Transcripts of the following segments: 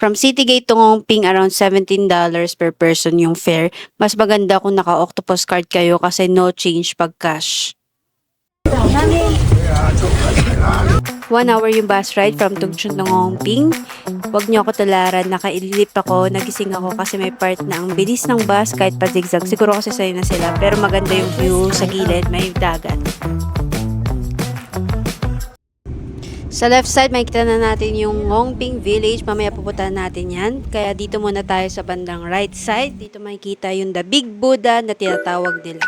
From Citygate to Ngongping, around $17 per person yung fare. Mas maganda kung naka-octopus card kayo kasi no change pag cash. 1 hour yung bus ride from Tugchon to Ngongping. Huwag niyo ako tularan, nakailip ako, nagising ako kasi may part na ang bilis ng bus kahit pa zigzag. Siguro kasi sanay na sila, pero maganda yung view sa gilid, may dagat. Sa left side, makikita na natin yung Ngongping Village. Mamaya pupuntahan natin yan. Kaya dito muna tayo sa bandang right side. Dito makikita yung The Big Buddha na tinatawag nila.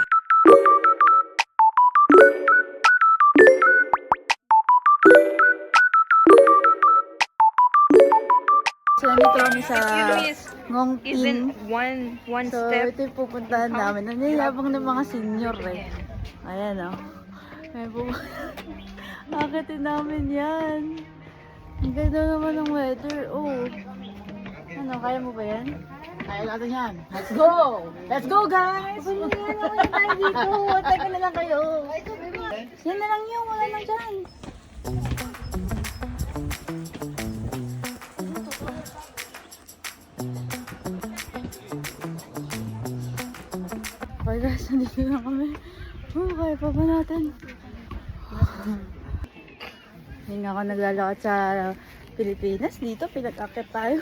So, nandito kami sa Isn't Ngongping. one So, step? ito yung pupuntahan namin. Ang nilabang ng mga senior eh. Ayan o. May Akitin namin yan. Ang ganda naman ng weather. Oh. Ano, kaya mo ba yan? Kaya natin yan. Let's go! Let's go, guys! Wala na tayo dito. Teka na lang kayo. Yan na lang yun. Wala nang dyan. Okay guys, nandito na kami. Kaya pa ba natin? Hindi nga ako naglalakad sa Pilipinas. Dito, pinag-akit tayo.